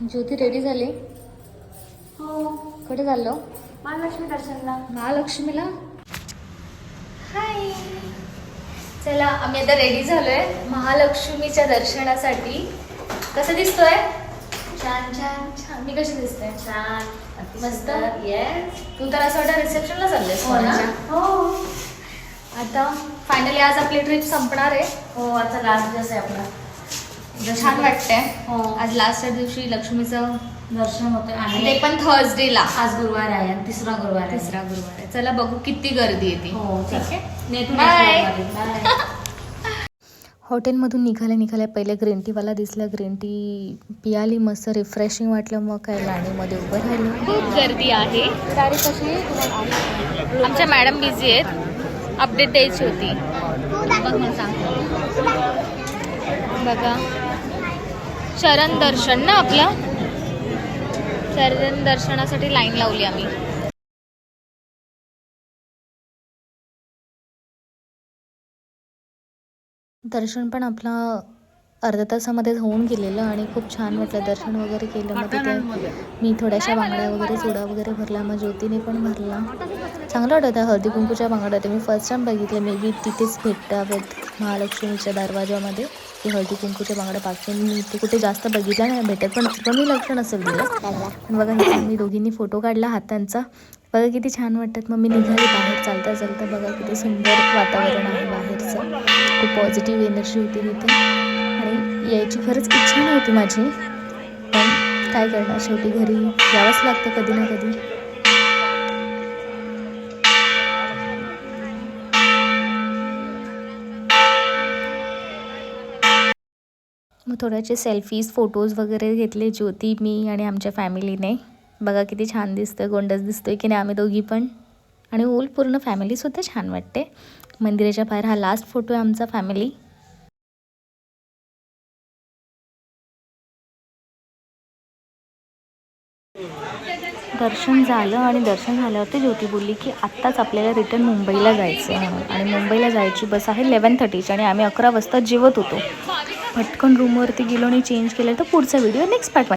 ज्योती ready झाली? हो. कुठे चाललो? महालक्ष्मी दर्शनला. महालक्ष्मीला. हाय, चला आम्ही आता रेडी झालोय महालक्ष्मीच्या दर्शनासाठी. कसं दिसतोय? छान छान छान. मी कशी दिसते? छान. मस्त. येस. तू तर असं वाटतं रिसेप्शनला चाललेस हो ना? कोणाच्या? हो. आता फायनली आज आपली ट्रिप संपणार आहे. हो, आता लास्ट दिवस आहे आपला. छान वाटतंय. हो. आज लास्टच्या दिवशी लक्ष्मीचं दर्शन होते ते आणि पण थर्सडेला. आज गुरुवार आहे आणि तिसरा गुरुवार आहे. तिसरा गुरुवार आहे. चला बघू किती गर्दी येते. हो, ठीक आहे. नेटू बाय. बाय. हॉटेलमधून निघाल्या पहिले ग्रीन टीवाला दिसला. ग्रीन टी पियाली, मस्त रिफ्रेशिंग वाटलं. मग काय लाईनीमध्ये उभं राहिलं. खूप गर्दी आहे. तारीख कशी आमच्या मॅडम बिझी आहेत, अपडेट द्यायची होती. बघ मग सांग. बघा शरण दर्शन ना आपलं. शरण दर्शनासाठी लाईन लावली आम्ही. दर्शन पण आपला अर्ध्या तासामध्ये होऊन गेलेलं आणि खूप छान वाटलं. दर्शन वगैरे केलं. मग तिथे मी थोड्याशा बांगड्या वगैरे, चुडा वगैरे भरला. मग ज्योतीने पण भरला. चांगलं वाटत होतं. हळदी कुंकूच्या बांगड्या होत्या. मी फर्स्ट टाइम बघितलं. मे बी तिथेच भेटावेत महालक्ष्मीच्या दरवाजामध्ये की हळदी कुंकूच्या बांगड्या. बाकी मी इथे कुठे जास्त बघितल्या नाही भेटत, पण मी लक्ष नसेल दिलं. पण बघा इथे मी दोघींनी फोटो काढला हातांचा. बघा किती छान वाटतात. मग मी निघाली बाहेर चालता चालता. बघा किती सुंदर वातावरण आहे बाहेरचं. खूप पॉझिटिव्ह एनर्जी होती तिथे आणि यायची खरंच इच्छा नव्हती माझी, पण काय करणार, शेवटी घरी यावंच लागतं कधी ना कधी. मग थोड्याचे सेल्फीज, फोटोज वगैरे घेतले ज्योती, मी आणि आमच्या फॅमिलीने. बघा किती छान दिसतोय, गोंडस दिसतोय की नाही आम्ही दोघी पण. आणि ओल पूर्ण फॅमिलीसुद्धा छान वाटते. मंदिराच्या बाहेर हा लास्ट फोटो आहे आमचा फॅमिली. दर्शन झालं आणि दर्शन झाल्यावरती ज्योती बोलली की आत्ताच आपल्याला रिटर्न मुंबईला जायचं आहे म्हणून. आणि मुंबईला जायची बस आहे 11:30ची आणि आम्ही 11 वाजता जेवत होतो. पटकन रूमवरती गेलो आणि चेंज केलं. तर पुढचा व्हिडिओ नेक्स्ट पार्ट.